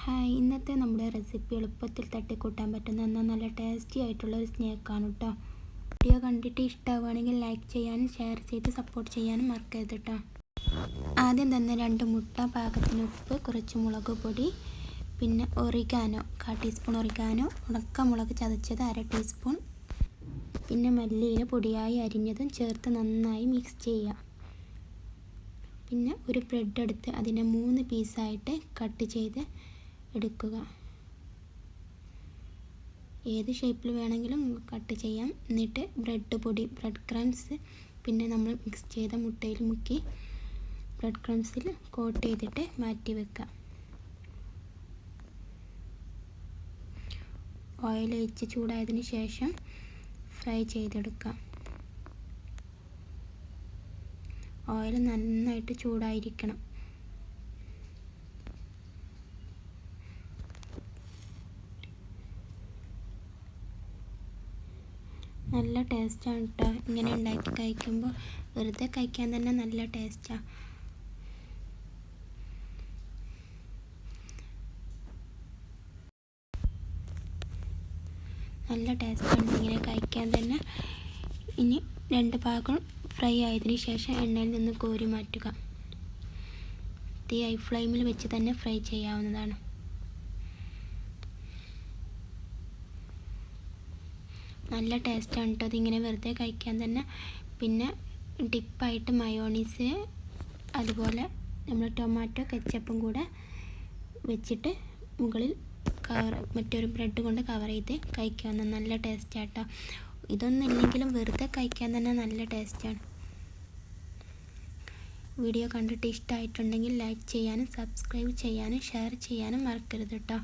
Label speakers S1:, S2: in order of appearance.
S1: Hi, ഇന്നത്തെ നമ്മുടെ recipe എളുപ്പത്തിൽ തട്ടിക്കൂട്ടാൻ പറ്റുന്ന നല്ല ടേസ്റ്റി ആയിട്ടുള്ള ഒരു സ്നാക്കാണ് കേട്ടോ. വീഡിയോ കണ്ടിട്ട് ഇഷ്ടമാവുകയാണെങ്കിൽ ലൈക്ക് ചെയ്യാനും ഷെയർ ചെയ്ത് സപ്പോർട്ട് ചെയ്യാനും മറക്കരുത് കേട്ടോ. ആദ്യം തന്നെ 2 മുട്ട, പാകത്തിന് ഉപ്പ്, കുറച്ച് മുളക് പൊടി, പിന്നെ ഒറിഗാനോ 1/4 ടീസ്പൂൺ ഒറിഗാനോ, ഉണക്കമുളക് ചതച്ചത് 1/2 ടീസ്പൂൺ, പിന്നെ മല്ലിയില പൊടിയായി അരിഞ്ഞതും ചേർത്ത് നന്നായി മിക്സ് ചെയ്യുക. പിന്നെ ഒരു ബ്രെഡ് എടുത്ത് അതിനെ 3 പീസായിട്ട് കട്ട് ചെയ്ത് എടുക്കുക. ഏത് ഷേപ്പിൽ വേണമെങ്കിലും കട്ട് ചെയ്യാം. എന്നിട്ട് ബ്രെഡ് ക്രംസ് പിന്നെ നമ്മൾ മിക്സ് ചെയ്ത മുട്ടയിൽ മുക്കി ബ്രെഡ് ക്രംസിൽ കോട്ട് ചെയ്തിട്ട് മാറ്റി വെക്കുക. ഓയിൽ ഒഴിച്ച് ചൂടായതിന് ശേഷം ഫ്രൈ ചെയ്തെടുക്കാം. ഓയിൽ നന്നായിട്ട് ചൂടായിരിക്കണം. നല്ല ടേസ്റ്റാണ് കേട്ടോ. ഇങ്ങനെ ഉണ്ടാക്കി കഴിക്കുമ്പോൾ വെറുതെ കഴിക്കാൻ തന്നെ നല്ല ടേസ്റ്റാണ്. നല്ല ടേസ്റ്റാണ് ഇങ്ങനെ കഴിക്കാൻ തന്നെ. ഇനി 2 ഭാഗം ഫ്രൈ ആയതിനു ശേഷം എണ്ണയിൽ നിന്ന് കോരി മാറ്റുക. തീ ഹൈ ഫ്ലെയിമിൽ വെച്ച് തന്നെ ഫ്രൈ ചെയ്യാവുന്നതാണ്. നല്ല ടേസ്റ്റാണ് കേട്ടോ അതിങ്ങനെ വെറുതെ കഴിക്കാൻ തന്നെ. പിന്നെ ഡിപ്പായിട്ട് മയോണീസ് അതുപോലെ നമ്മൾ ടൊമാറ്റോ കെച്ചപ്പും കൂടെ വെച്ചിട്ട് മുകളിൽ മറ്റൊരു ബ്രെഡ് കൊണ്ട് കവർ ചെയ്ത് കഴിക്കാവുന്ന നല്ല ടേസ്റ്റാണ് കേട്ടോ. ഇതൊന്നും ഇല്ലെങ്കിലും വെറുതെ കഴിക്കാൻ തന്നെ നല്ല ടേസ്റ്റാണ്. വീഡിയോ കണ്ടിട്ട് ഇഷ്ടമായിട്ടുണ്ടെങ്കിൽ ലൈക്ക് ചെയ്യാനും സബ്സ്ക്രൈബ് ചെയ്യാനും ഷെയർ ചെയ്യാനും മറക്കരുത് കേട്ടോ.